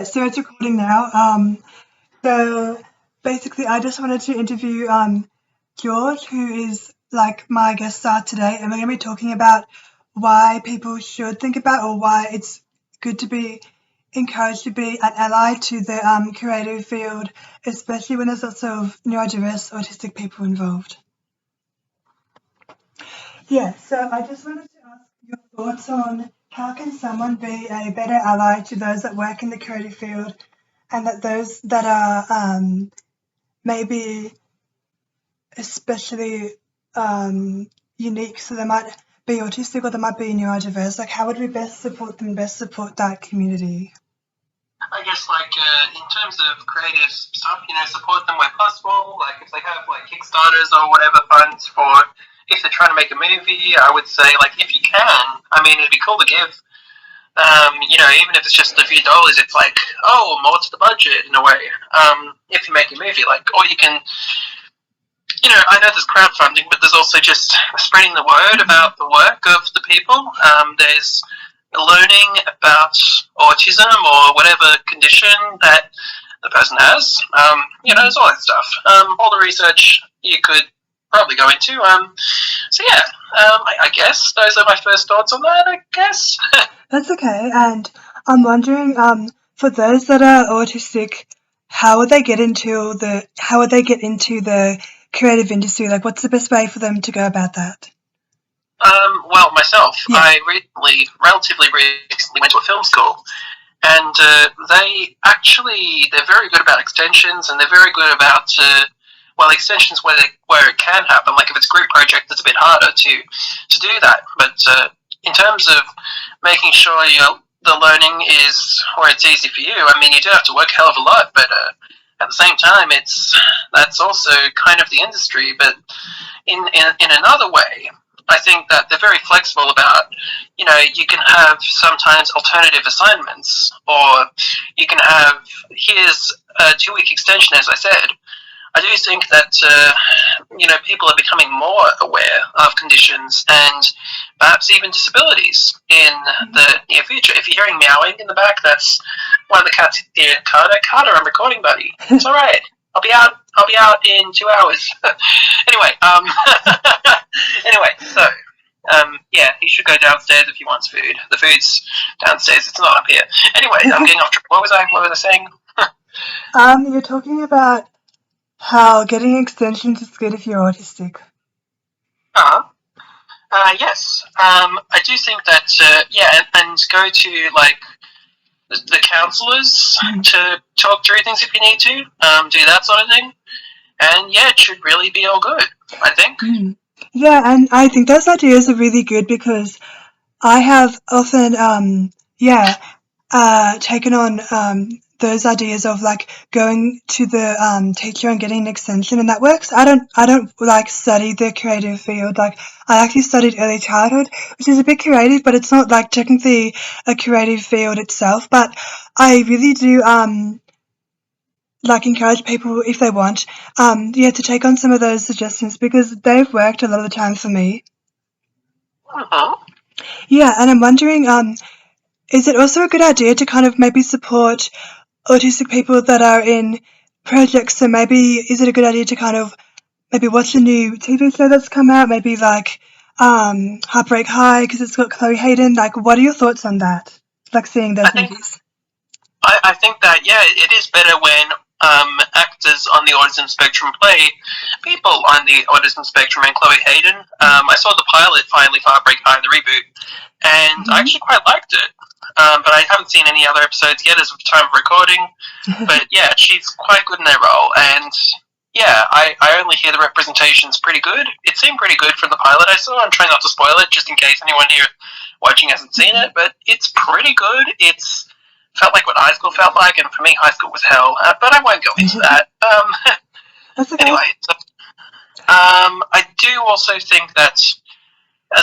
So it's recording now. So basically, I just wanted to interview George, who is like my guest star today, and we're going to be talking about why people should think about or why it's good to be encouraged to be an ally to the creative field, especially when there's lots of neurodiverse, autistic people involved. Yeah, so I just wanted to ask your thoughts on how can someone be a better ally to those that work in the creative field and that those that are maybe especially unique, so they might be autistic or they might be neurodiverse. Like, how would we best support them, best support that community? I guess, in terms of creative stuff, support them where possible. Like, if they have, Kickstarters or whatever funds for, if they're trying to make a movie, I would say, if you can, it'd be cool to give. Even if it's just a few dollars, it's like, oh, more to the budget in a way. If you make a movie, or you can, I know there's crowdfunding, but there's also just spreading the word about the work of the people. There's learning about autism or whatever condition that the person has. There's all that stuff. All the research you could probably go into. I guess those are my first thoughts on that, I guess. That's okay. And I'm wondering, for those that are autistic, how would they get into the creative industry? Like, what's the best way for them to go about that? Well, myself, yeah. I relatively recently went to a film school, and they're very good about extensions, and they're very good about extensions where it can happen. Like, if it's a group project, it's a bit harder to do that. But in terms of making sure the learning is where it's easy for you, you do have to work a hell of a lot, but at the same time, that's also kind of the industry. But in another way, I think that they're very flexible about, you can have sometimes alternative assignments, or you can have, here's a 2-week extension, as I said. I do think that, people are becoming more aware of conditions and perhaps even disabilities in the near future. If you're hearing meowing in the back, that's one of the cats here. Carter, I'm recording, buddy. It's all right. I'll be out in 2 hours. Anyway, he should go downstairs if he wants food. The food's downstairs. It's not up here. Anyway, I'm getting off track. What was I saying? You're talking about how getting extensions is good if you're autistic. Yes. I do think that, and go to, the counsellors to talk through things if you need to, do that sort of thing. And, it should really be all good, I think. Yeah, and I think those ideas are really good because I have often, taken on those ideas of going to the teacher and getting an extension, and that works. I don't study the creative field. I actually studied early childhood, which is a bit creative, but it's not technically a creative field itself. But I really do encourage people, if they want, to take on some of those suggestions because they've worked a lot of the time for me. Yeah, and I'm wondering, is it also a good idea to kind of maybe support autistic people that are in projects? So maybe is it a good idea to kind of maybe watch a new TV show that's come out, maybe Heartbreak High because it's got Chloe Hayden? What are your thoughts on that? Seeing those movies. I think that, it is better when actors on the autism spectrum play people on the autism spectrum, and Chloe Hayden. I saw the pilot finally for Heartbreak High, the reboot, and I actually quite liked it. But I haven't seen any other episodes yet as of the time of recording. But she's quite good in that role, and I only hear the representation's pretty good. It seemed pretty good from the pilot I saw. I'm trying not to spoil it, just in case anyone here watching hasn't seen it, but it's pretty good. It's felt like what high school felt like, and for me, high school was hell. But I won't go into that. That's okay. Anyway, I do also think that a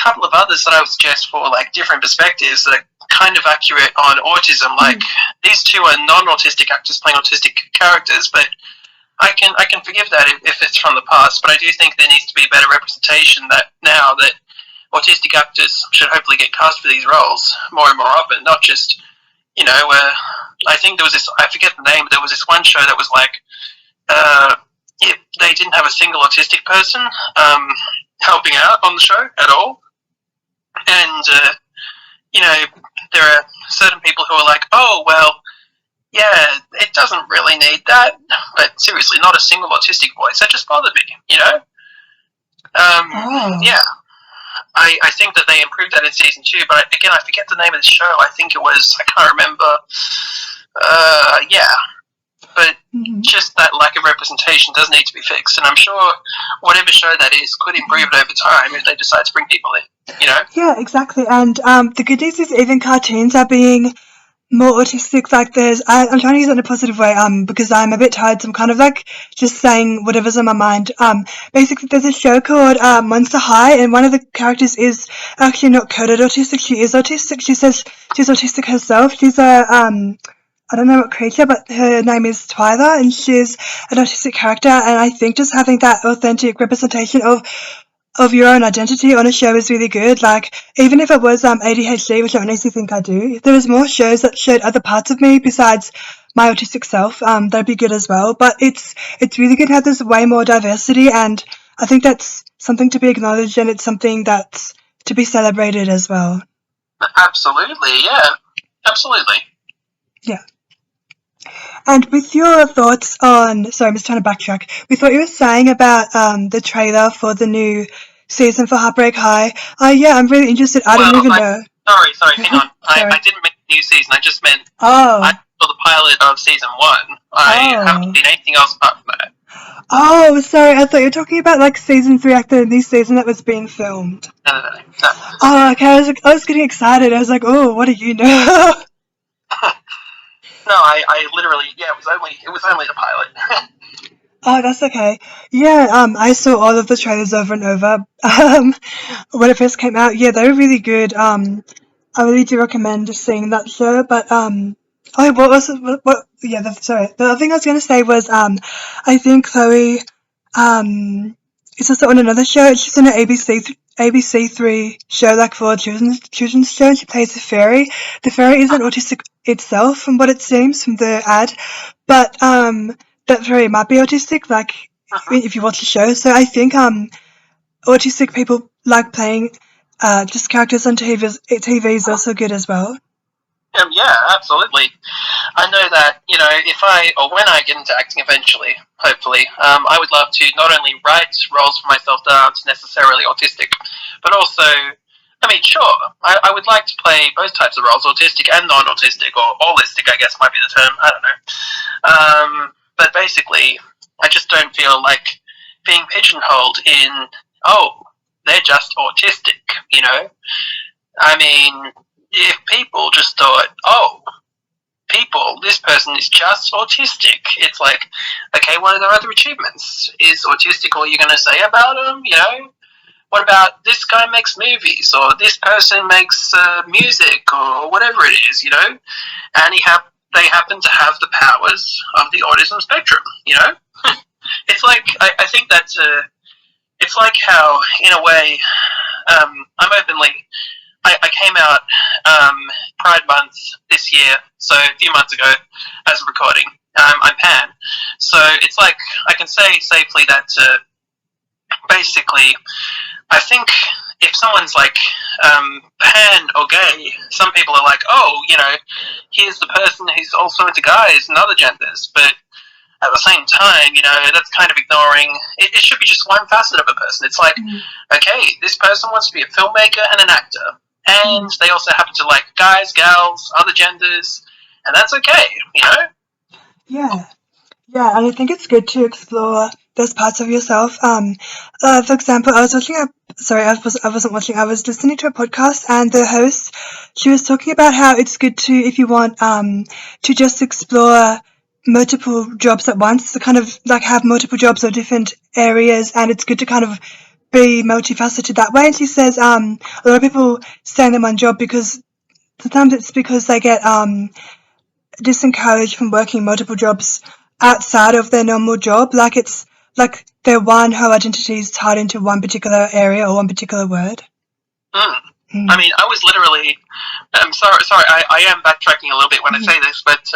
couple of others that I would suggest for different perspectives that are kind of accurate on autism. These two are non-autistic actors playing autistic characters, but I can forgive that if it's from the past. But I do think there needs to be better representation that autistic actors should hopefully get cast for these roles more and more often, not just I think there was this, I forget the name, but there was this one show that was like, they didn't have a single autistic person helping out on the show at all. And, there are certain people who are like, oh, well, yeah, it doesn't really need that. But seriously, not a single autistic voice. That just bothered me, Yeah. I think that they improved that in season 2, but again, I forget the name of the show. I think it was, I can't remember. But just that lack of representation does need to be fixed, and I'm sure whatever show that is could improve it over time if they decide to bring people in, Yeah, exactly. And the good news is even cartoons are being more autistic. Like I'm trying to use it in a positive way because I'm a bit tired, so I'm kind of like just saying whatever's on my mind. Basically there's a show called Monster High, and one of the characters is actually not coded autistic. She is autistic. She says she's autistic herself. She's a I don't know what creature, but her name is Twyla, and she's an autistic character, and I think just having that authentic representation of your own identity on a show is really good. Like, even if it was ADHD, which I honestly think I do, if there was more shows that showed other parts of me besides my autistic self, that'd be good as well. But it's really good how there's way more diversity, and I think that's something to be acknowledged, and it's something that's to be celebrated as well. Absolutely, yeah. Absolutely. Yeah. And with your thoughts on, sorry, I'm just trying to backtrack, with what you were saying about the trailer for the new season for Heartbreak High, yeah, I'm really interested. I don't even know. Sorry, hang on. I didn't mean new season, I just meant I saw the pilot of season 1. I haven't seen anything else apart from that. Oh, sorry, I thought you were talking about like season 3, like the new season that was being filmed. No. Oh, okay, I was getting excited. I was like, oh, what do you know? No, I literally, it was only the pilot. Oh, that's okay. Yeah, I saw all of the trailers over and over when it first came out. Yeah, they were really good. I really do recommend seeing that show. But what was it? Sorry. The other thing I was going to say was I think Chloe is also on another show. She's on an ABC3 show, like for a children's show, and she plays a fairy. The fairy isn't autistic itself, from what it seems from the ad, but that fairy might be autistic, like if you watch the show. So I think autistic people like playing just characters on TV is also good as well. Yeah, absolutely. I know that, when I get into acting eventually, hopefully, I would love to not only write roles for myself that aren't necessarily autistic, but also, sure, I would like to play both types of roles, autistic and non-autistic, or holistic, I guess might be the term, I don't know. But basically, I just don't feel like being pigeonholed in, they're just autistic, if people just thought, this person is just autistic, it's like, okay, what are their other achievements? Is autistic all you're going to say about them? What about this guy makes movies, or this person makes music, or whatever it is, and they happen to have the powers of the autism spectrum, It's like, I think that's it's like how, in a way, I'm openly, I came out Pride Month this year, so a few months ago, as a recording. I'm pan. So it's like, I can say safely that basically, I think if someone's like pan or gay, some people are like, here's the person who's also into guys and other genders, but at the same time, that's kind of ignoring, it should be just one facet of a person. It's like, okay, this person wants to be a filmmaker and an actor, and they also happen to like guys, gals, other genders, and that's okay, Yeah, and I think it's good to explore those parts of yourself. For example, I was listening to a podcast, and the host, she was talking about how it's good to, if you want, to just explore multiple jobs at once, to kind of like have multiple jobs or different areas, and it's good to kind of be multifaceted that way. And she says a lot of people stay in their one job because sometimes it's because they get disencouraged from working multiple jobs outside of their normal job. Like it's like their whole identity is tied into one particular area or one particular word. I was literally I'm sorry, I am backtracking a little bit when I say this, but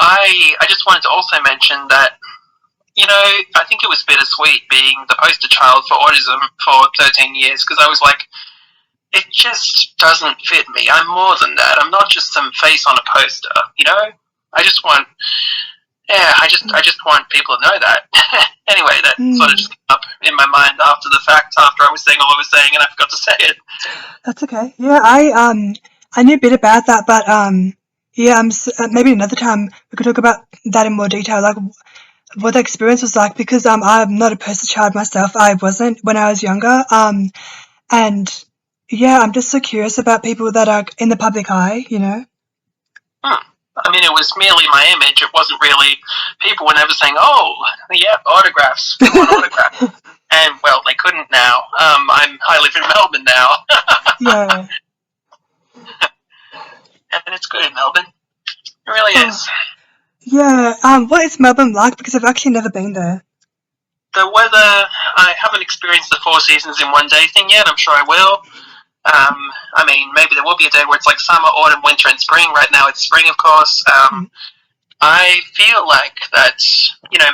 I just wanted to also mention that, I think it was bittersweet being the poster child for autism for 13 years, because I was like, it just doesn't fit me. I'm more than that. I'm not just some face on a poster, I just want, I just want people to know that. Anyway, that sort of just came up in my mind after the fact, after I was saying all I was saying, and I forgot to say it. That's okay. Yeah, I knew a bit about that, but yeah, maybe another time we could talk about that in more detail, like what the experience was like, because I'm not a poster child myself. I wasn't when I was younger. And yeah, I'm just so curious about people that are in the public eye, I mean, it was merely my image. It wasn't really. People were never saying, "Oh, yeah, autographs. We want autographs." And well, they couldn't now. I live in Melbourne now. Yeah. And it's good in Melbourne. It really is. Yeah. What is Melbourne like? Because I've actually never been there. The weather, I haven't experienced the 4 seasons in one day thing yet. I'm sure I will. I mean, maybe there will be a day where it's like summer, autumn, winter, and spring. Right now it's spring, of course. I feel like that,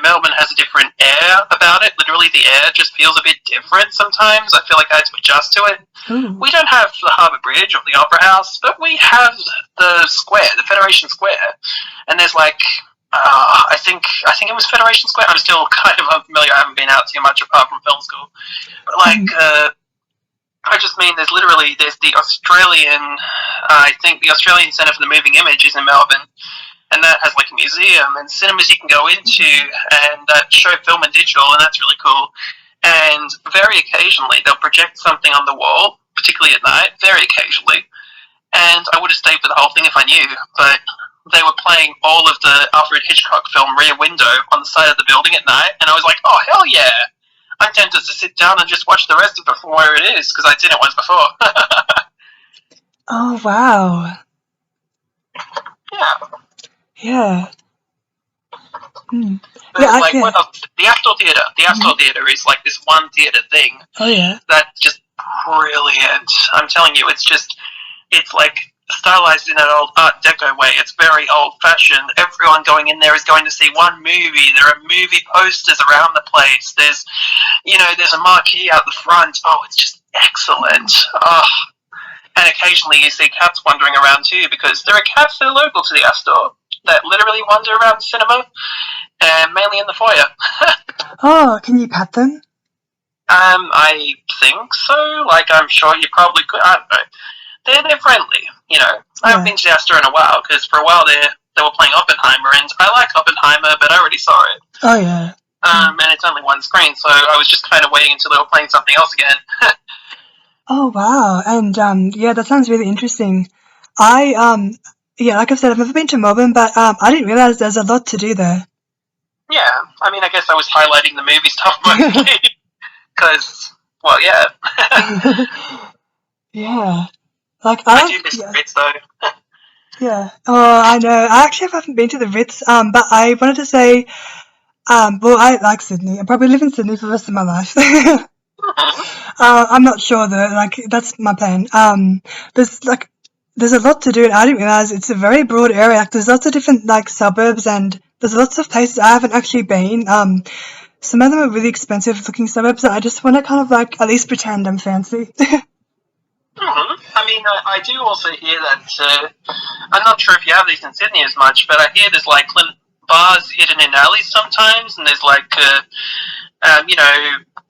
Melbourne has a different air about it. Literally, the air just feels a bit different sometimes. I feel like I had to adjust to it. Ooh. We don't have the Harbour Bridge or the Opera House, but we have the Square, the Federation Square. And there's like, I think it was Federation Square. I'm still kind of unfamiliar. I haven't been out too much apart from film school. But like, I just mean there's the Australian, I think the Australian Centre for the Moving Image is in Melbourne. And that has like a museum and cinemas you can go into and that show film and digital, and that's really cool. And very occasionally they'll project something on the wall, particularly at night, very occasionally. And I would have stayed for the whole thing if I knew, but they were playing all of the Alfred Hitchcock film Rear Window on the side of the building at night, and I was like, oh, hell yeah! I'm tempted to sit down and just watch the rest of it from where it is, because I'd seen it once before. Oh, wow. Yeah. Yeah. Yeah, like, what else? The Astor Theatre. The Astor Theatre is like this one theatre thing. Oh, yeah. That's just brilliant. I'm telling you, it's like stylized in an old Art Deco way. It's very old-fashioned. Everyone going in there is going to see one movie. There are movie posters around the place. There's a marquee out the front. Oh, it's just excellent. Oh. And occasionally you see cats wandering around too, because there are cats that are local to the Astor that literally wander around the cinema, mainly in the foyer. Oh, can you pet them? I think so. Like, I'm sure you probably could. I don't know. They're friendly, I haven't been to the Astor in a while, because for a while they were playing Oppenheimer, and I like Oppenheimer, but I already saw it. Oh, yeah. And it's only one screen, so I was just kind of waiting until they were playing something else again. Oh, wow. And, yeah, that sounds really interesting. Yeah, like I've said, I've never been to Melbourne, but I didn't realise there's a lot to do there. Yeah, I mean, I guess I was highlighting the movie stuff mostly, because, well, yeah. Yeah. Like, I do miss the Ritz, though. Yeah. Oh, I know. I actually haven't been to the Ritz, but I wanted to say, well, I like Sydney. I'll probably live in Sydney for the rest of my life. I'm not sure though, like, that's my plan. There's a lot to do, and I didn't realise it's a very broad area. Like, there's lots of different, like, suburbs, and there's lots of places I haven't actually been. Some of them are really expensive looking suburbs, and I just want to kind of, like, at least pretend I'm fancy. I mean, I do also hear that, I'm not sure if you have these in Sydney as much, but I hear there's, like, bars hidden in alleys sometimes, and there's, like,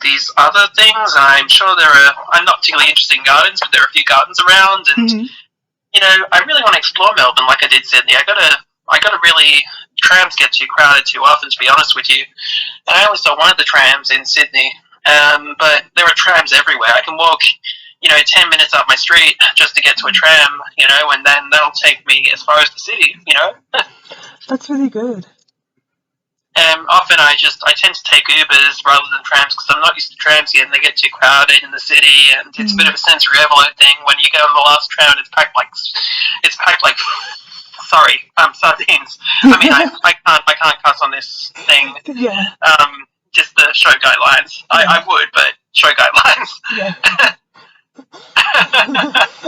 these other things. I'm sure I'm not particularly interested in gardens, but there are a few gardens around, and, I really want to explore Melbourne like I did Sydney. I gotta really, trams get too crowded too often, to be honest with you, and I always saw one of the trams in Sydney, but there are trams everywhere. I can walk 10 minutes up my street just to get to a tram, and then that'll take me as far as the city, That's really good. Often I tend to take Ubers rather than trams, because I'm not used to trams yet, and they get too crowded in the city, and it's a bit of a sensory overload thing. When you go on the last tram, it's packed like sardines. I mean, I can't cuss on this thing. Yeah. Just the show guidelines. I would, but show guidelines. Yeah.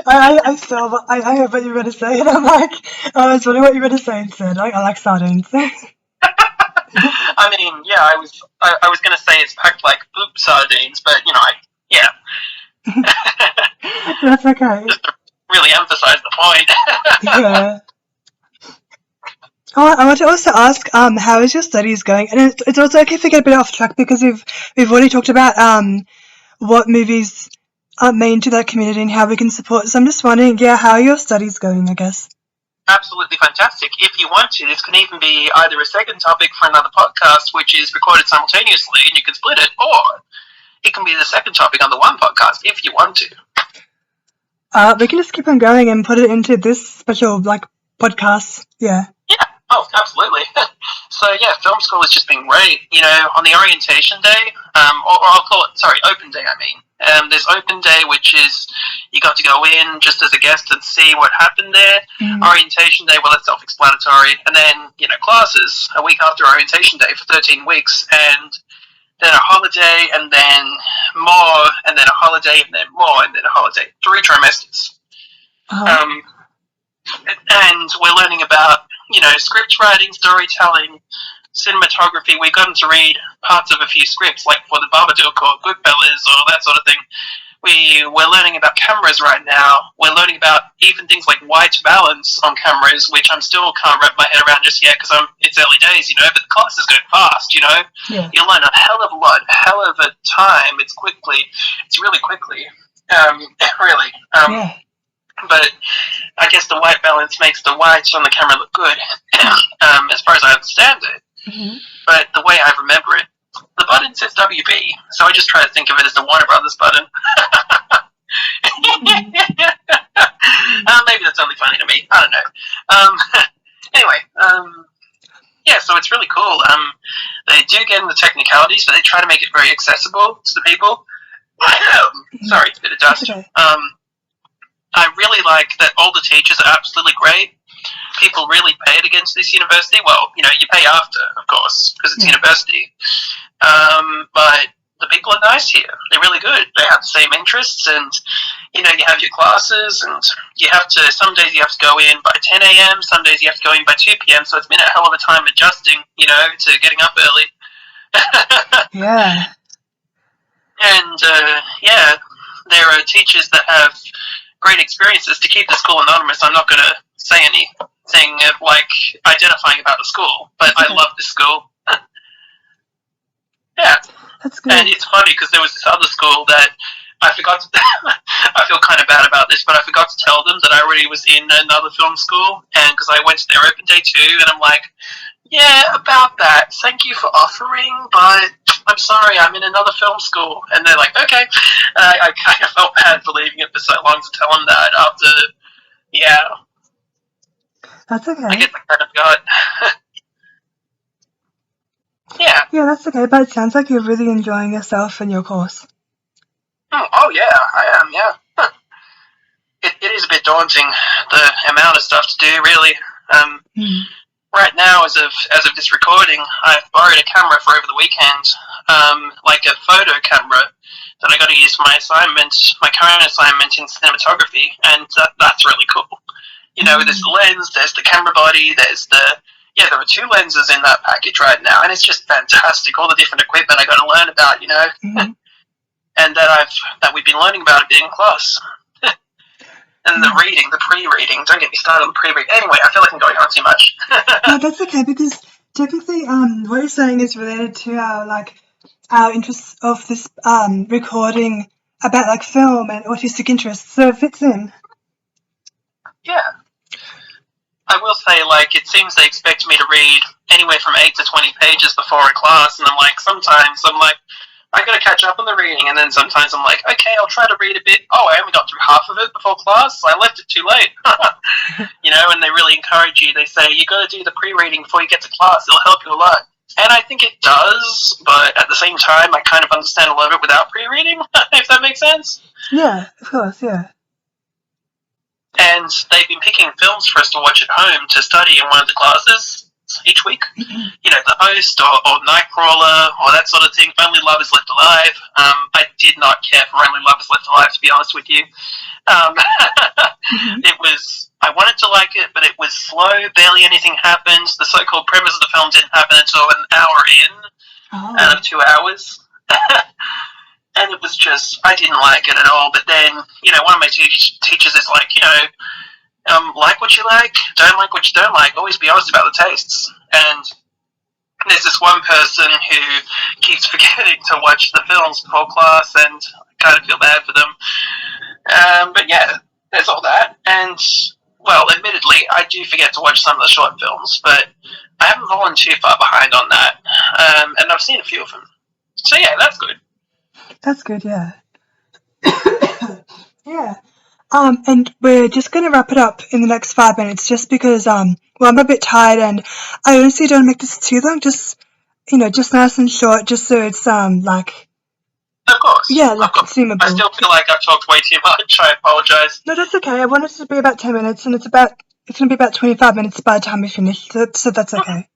I saw, I heard what you were going to say, and I'm like, I was wondering what you were going to say instead. I like sardines. I mean, yeah, I was gonna say it's packed like poop sardines, but yeah. That's okay. Just to really emphasize the point. Yeah. Oh, I want to also ask, how is your studies going? And it's also okay if we get a bit off track because we've already talked about what movies mean to that community and how we can support. So I'm just wondering, yeah, how are your studies going, I guess? Absolutely fantastic. If you want to, this can even be either a second topic for another podcast, which is recorded simultaneously, and you can split it, or it can be the second topic on the one podcast if you want to. We can just keep on going and put it into this special podcast. Yeah. Yeah. Oh, absolutely. So yeah, film school has just been great. On the orientation day, or I'll call it, sorry, open day. There's open day, which is you got to go in just as a guest and see what happened there. Orientation day, well, it's self-explanatory, and then classes a week after orientation day for 13 weeks, and then a holiday, and then more, and then a holiday, and then more, and then a holiday. 3 trimesters. And we're learning about script writing, storytelling, cinematography. We've gotten to read parts of a few scripts, like for the Babadook or Goodfellas or that sort of thing. We're learning about cameras right now. We're learning about even things like white balance on cameras, which I'm still can't wrap my head around just yet because it's early days, but the class is going fast, Yeah. You learn a hell of a lot, hell of a time. It's really quickly, really. Yeah. But I guess the white balance makes the whites on the camera look good, as far as I understand it. Mm-hmm. But the way I remember it, the button says WB, so I just try to think of it as the Warner Brothers button. Maybe that's only funny to me. I don't know. Anyway, yeah, so it's really cool. They do get into technicalities, but they try to make it very accessible to the people. Sorry, it's a bit of dust. Okay. I really like that all the teachers are absolutely great. People really paid against this university. Well, you pay after, of course, because it's university. But the people are nice here. They're really good. They have the same interests, and you have your classes, and some days you have to go in by 10 a.m., some days you have to go in by 2 p.m., so it's been a hell of a time adjusting, to getting up early. Yeah. And, there are teachers that have great experiences. To keep the school anonymous, I'm not going to say anything identifying about the school, but I love this school. Yeah. That's good. And it's funny because there was this other school that I forgot to I feel kind of bad about this, but I forgot to tell them that I already was in another film school, and because I went to their open day too, and I'm like, yeah, about that, thank you for offering, but I'm sorry, I'm in another film school. And they're like, okay. I kind of felt bad for leaving it for so long to tell them that after, That's okay. I guess I kind of got, yeah. Yeah, that's okay, but it sounds like you're really enjoying yourself and your course. Oh yeah, I am, yeah. It is a bit daunting, the amount of stuff to do, really. Right now, as of this recording, I've borrowed a camera for over the weekend, like a photo camera that I got to use for my assignment, my current assignment in cinematography, and that's really cool. There's the lens, there's the camera body, there are 2 lenses in that package right now, and it's just fantastic. All the different equipment I got to learn about, and that we've been learning about it in class. And the pre-reading, don't get me started on the pre-reading. Anyway, I feel like I'm going on too much. No, that's okay, because technically, what you're saying is related to our interests of this recording about film and autistic interests, so it fits in. Yeah. I will say, it seems they expect me to read anywhere from 8 to 20 pages before a class, and sometimes I'm like, I gotta catch up on the reading, and then sometimes I'm like, okay, I'll try to read a bit. Oh, I only got through half of it before class, so I left it too late. And they really encourage you. They say, you gotta do the pre-reading before you get to class, it'll help you a lot. And I think it does, but at the same time, I kind of understand a lot of it without pre-reading, if that makes sense. Yeah, of course, yeah. And they've been picking films for us to watch at home to study in one of the classes. each week. You know, The Host or Nightcrawler or that sort of thing. Only Lovers Left Alive. I did not care for Only Lovers Left Alive, to be honest with you. It was, I wanted to like it, but it was slow, barely anything happened. The so-called premise of the film didn't happen until an hour in out of 2 hours. And it was just, I didn't like it at all. But then, you know, one of my teachers is like, you know, like what you like, don't like what you don't like, always be honest about the tastes. And there's this one person who keeps forgetting to watch the films before class, and I kind of feel bad for them. But yeah, there's all that. And, well, admittedly, I do forget to watch some of the short films, but I haven't fallen too far behind on that. And I've seen a few of them. So yeah, that's good. That's good, yeah. Yeah. And we're just going to wrap it up in the next 5 minutes just because, well, I'm a bit tired and I honestly don't make this too long, just, you know, just nice and short, just so it's, like... Of course. Yeah, like, consumable. I still feel like I've talked way too much. I apologise. No, that's okay. I want it to be about 10 minutes, and it's going to be about 25 minutes by the time we finish, so that's okay.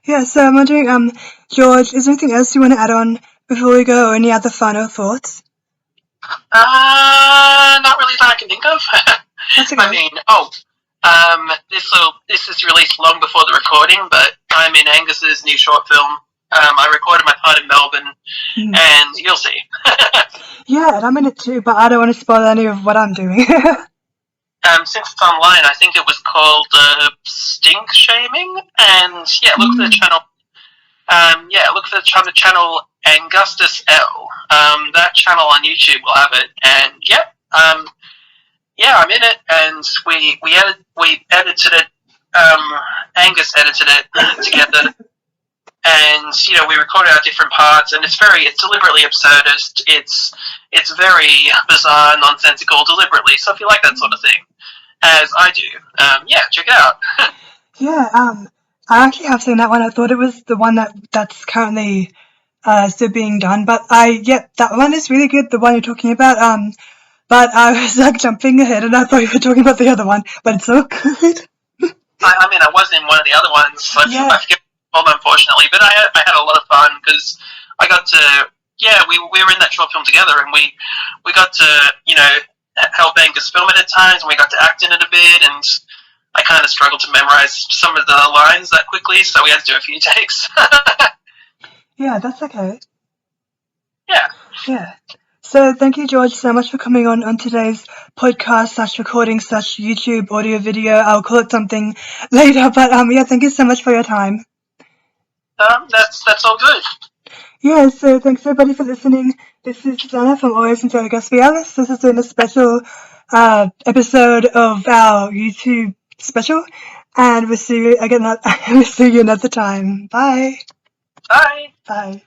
Yeah, so I'm wondering, George, is there anything else you want to add on before we go, or any other final thoughts? Not really that I can think of. That's okay. I mean, this is released long before the recording, but I'm in Angus's new short film. I recorded my part in Melbourne, and you'll see. Yeah, and I'm in it too, but I don't want to spoil any of what I'm doing. Since it's online, I think it was called Stink Shaming, and yeah, look for the channel. Look for the channel Angustus L. That channel on YouTube will have it, and I'm in it, and we edited it. Angus edited it together, and you know, we recorded our different parts, and it's deliberately absurdist. It's very bizarre, nonsensical, deliberately. So if you like that sort of thing, as I do, check it out. Yeah, I actually have seen that one. I thought it was the one that's currently still being done, but that one is really good, the one you're talking about. But I was like jumping ahead, and I thought you were talking about the other one, but it's so good. I mean, I was in one of the other ones. I forget them, unfortunately, but I had a lot of fun because I got to, we were in that short film together, and we got to, you know, help Angus film it at times, and we got to act in it a bit, and I kind of struggled to memorize some of the lines that quickly, so we had to do a few takes. Yeah, that's okay. Yeah. So thank you, George, so much for coming on today's podcast /recording /YouTube audio video. I'll call it something later, but thank you so much for your time. That's all good. Yeah, so thanks everybody for listening. This is Susannah from Always Angelic, Aspie. This has been a special episode of our YouTube special, and we'll see you again. We'll see you another time. Bye. Bye. Bye.